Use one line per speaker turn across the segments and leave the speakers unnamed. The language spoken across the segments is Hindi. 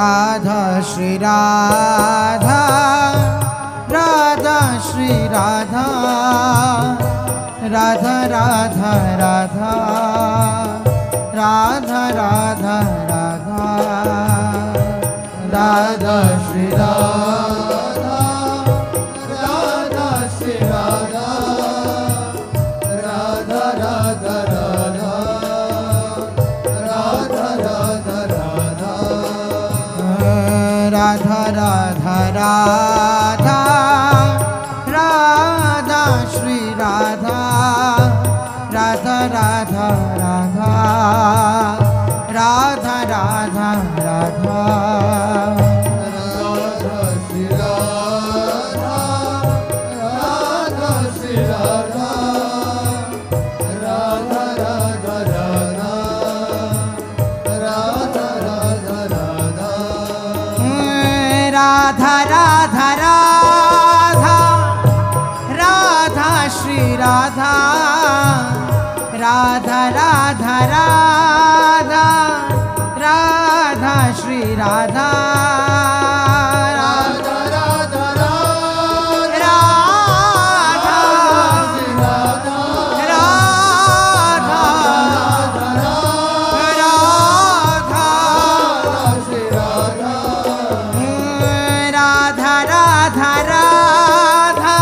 राधा श्री राधा राधा श्री राधा राधा राधा राधा राधा राधा राधा राधा श्री राधा राधा श्री राधा राधा राधा राधा राधा राधा राधा राधा राधा राधा राधा श्री राधा राधा राधा राधा राधा राधा राधा राधा श्री राधा राधा श्री राधा राधा राधा राधा राधा राधा राधा राधा राधा राधा राधा श्री राधा राधा राधा राधा राधा श्री राधा राधा राधा राधा श्री राधा राधा राधा श्री राधा राधा राधा राधा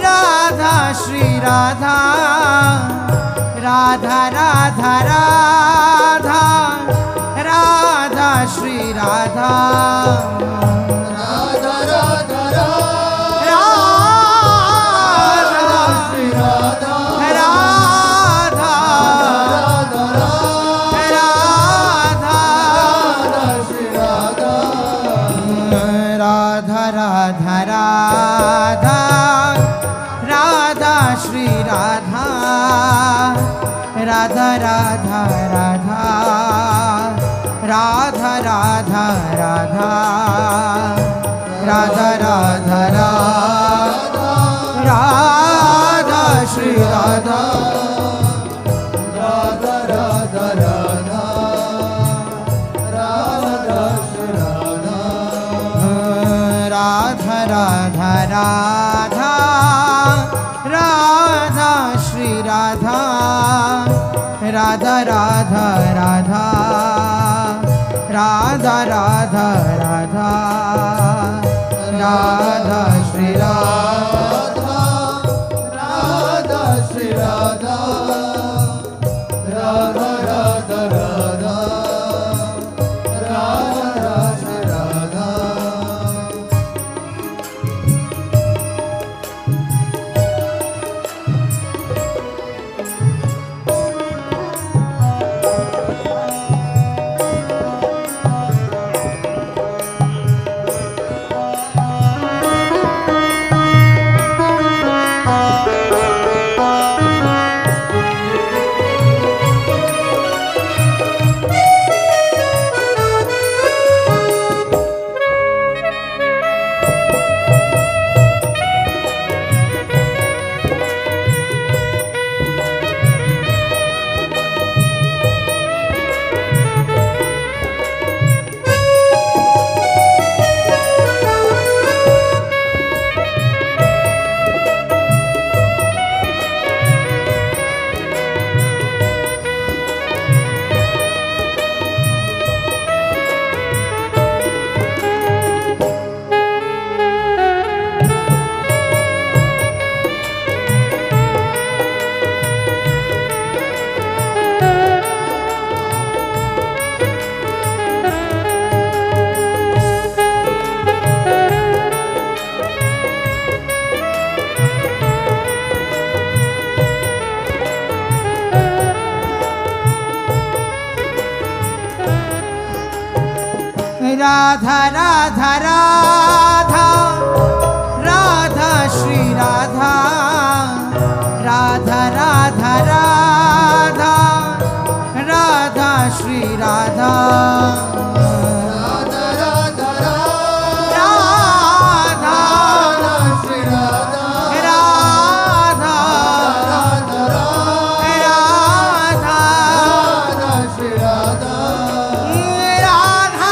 राधा श्री राधा राधा राधा राधा राधा श्री राधा राधा राधा राधा श्री राधा राधा राधा श्री राधा राधा राधा राधा राधा श्री राधा राधा राधा राधा राधा राधा राधा राधा राधा राधा राधा श्री राधा राधा राधा राधा राधा श्री राधा राधा राधा राधा राधा श्री राधा राधा राधा राधा राधा राधा राधा राधा श्री राधा राधा श्री राधा राधा राधा राधा राधा श्री राधा राधा राधा राधा राधा श्री राधा राधा राधा राधा राधा श्री राधा राधा राधा राधा श्री राधा राधा राधा श्री राधा राधा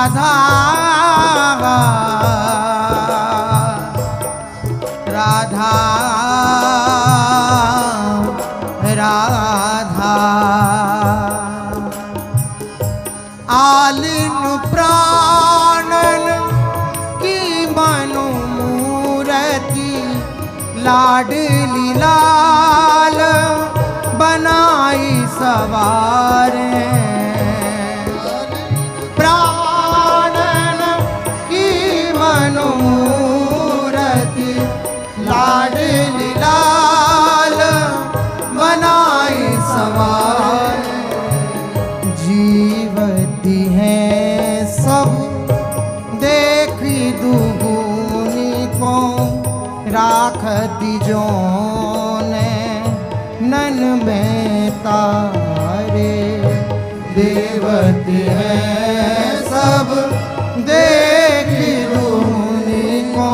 राधा राधा राधा आलिन प्राणन की मनु मूरति लाडली लाल बनाई सवारे प्राणन की मनु मूरति लाडली लाल बनाई सवारे जीवती है सब देखी दुगुनी को राखती जो ने नन में तारे देवती है सब देखी दुगुनी को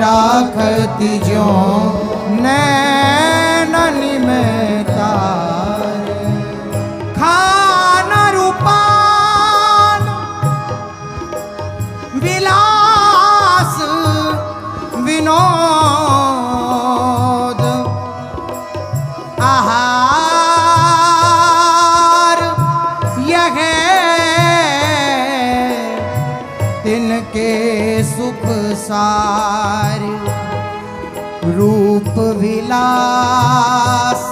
राखती जो ने नन में तारे खाना रूपान विलास विनोद आहार यह तिनके सुख सार रूप विलास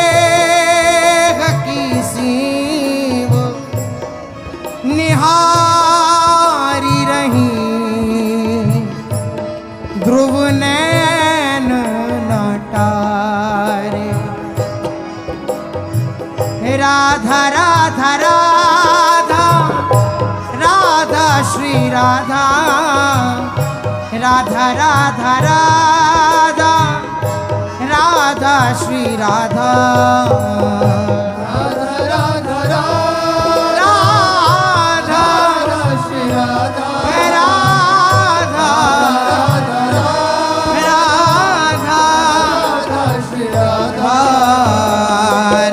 स्नेह की सीव निहारी रही ध्रुव नैन नटारे Radha Radha Radha Radha Shri Radha Radha Radha Radha Radha Shri Radha Radha Radha Radha Shri Radha Radha Radha Shri Radha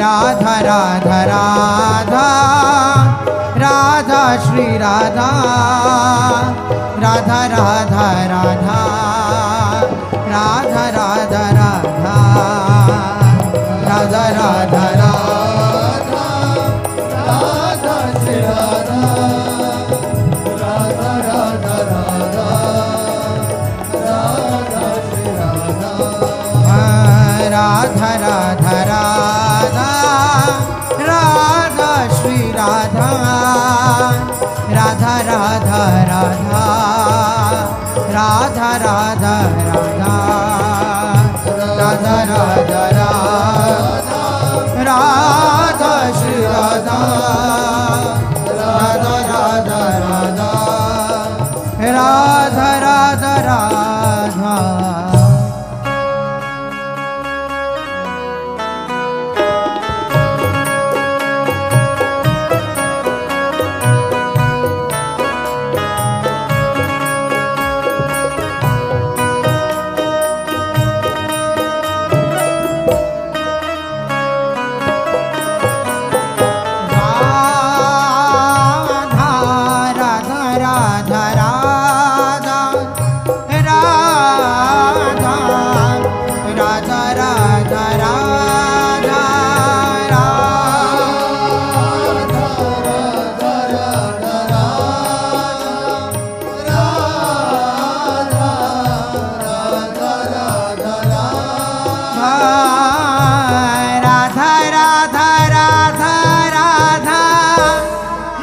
Radha Radha Radha Radha Shri Radha Radha Radha Radha Radha Radha Radha Radha Radha Radha Radha Shri Radha Radha Radha Radha Radha Shri Radha Radha Radha Radha Radha Shri Radha Radha Radha Radha Radha Radha Radha Radha Radha Radha Radha Shri Radha Radha Radha Radha Radha Radha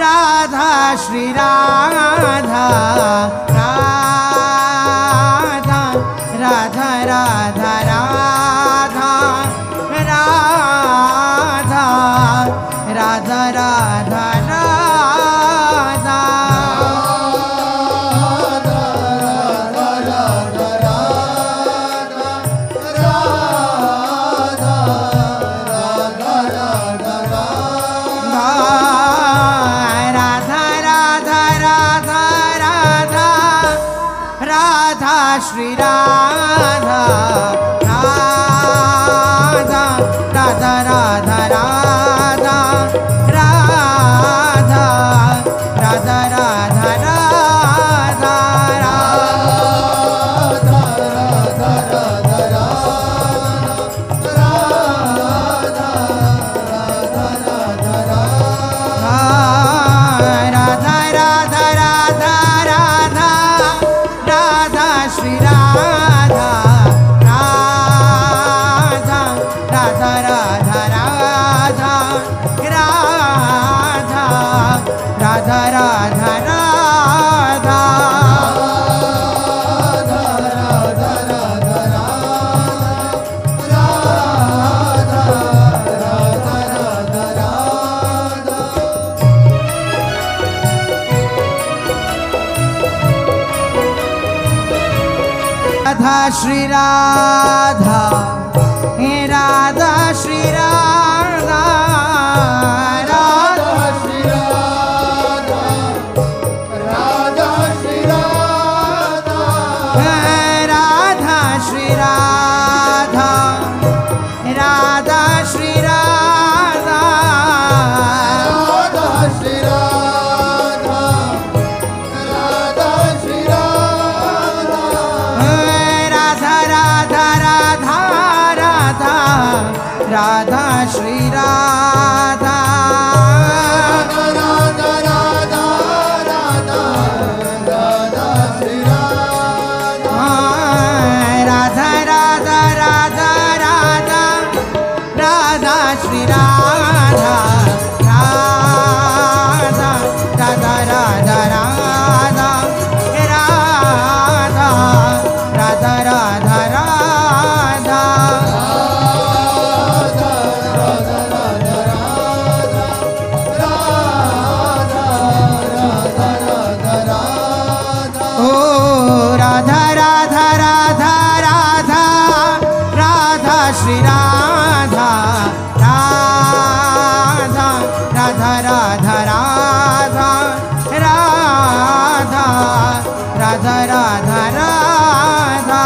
Radha Shri Radha Radha Radha Radha Radha Radha Radha Radha Radha Shri Radha, Radha Shri Radha, Radha Shri Radha, Radha Shri Radha, Radha Shri Radha, Radha Shri Radha, Radha Shri Radha, Radha Shri Radha, Radha Radha Radha Radha, Radha Shri Radha, Radha Radha Radha, Radha Shri Radha, Radha Radha Radha Radha, Radha Shri Radha, Radha Radha Radha Radha, Radha Radha Radha Radha, Oh Radha Radha Radha Radha, Radha Shri Radha, Radha Radha Radha Radha, Radha Radha Radha Radha,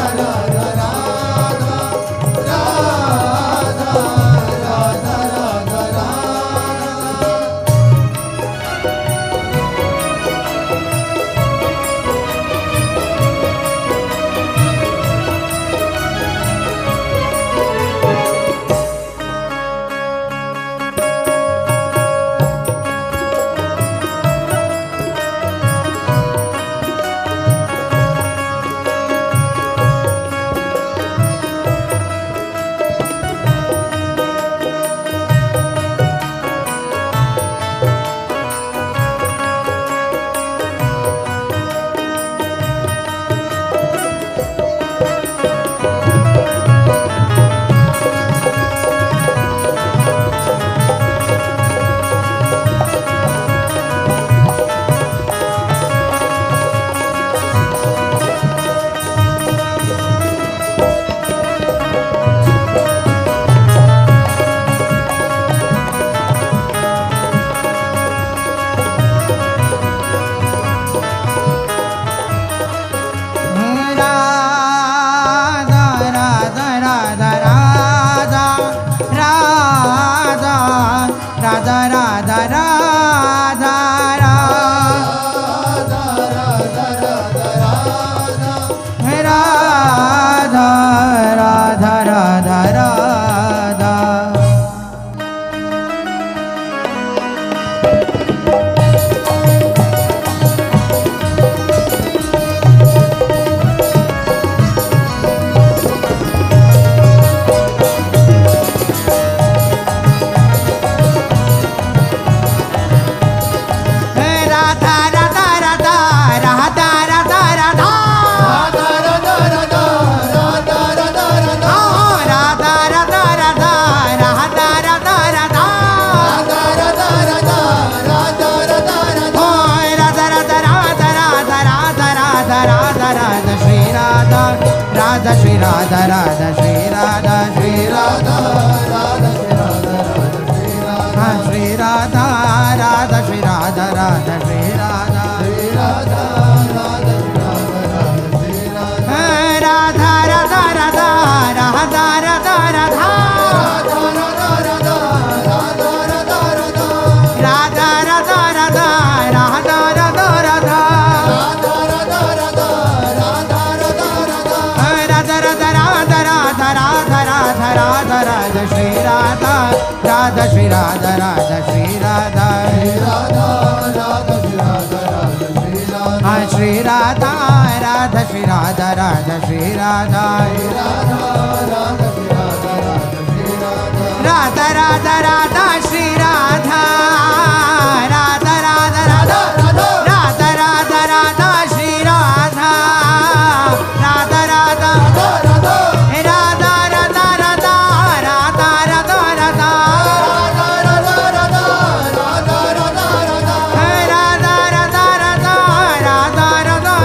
Radha Radha Radha Radha Radha Radha. Radha Shri Radha Radha Shri Radha Shri Radha Radha Shri Radha Radha Shri Radha Radha Shri Radha Shri Radha Radha Shri Radha Radha Radha Radha Radha Radha Radha Radha Shri Radha Radha Shri Radha Shri Radha Radha Shri Radha Radha Shri Radha Radha Radha Radha Shri Radha Radha Radha Radha Radha Radha Radha Shri Radha Radha Radha Radha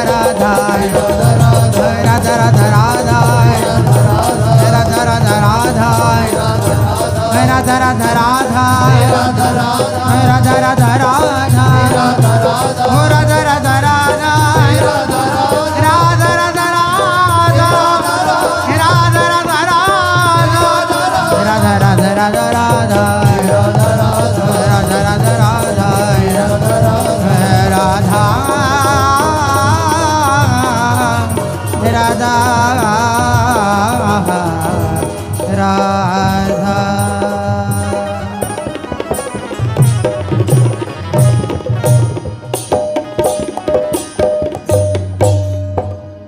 Radha Radha
Radha Radha Radha
Radha Radha
हो राधा राधा राधा
राधा
राधा राधा राधा राधा राधा राधा राधा राधा राधा राधा राधा राधा राधा राधा राधा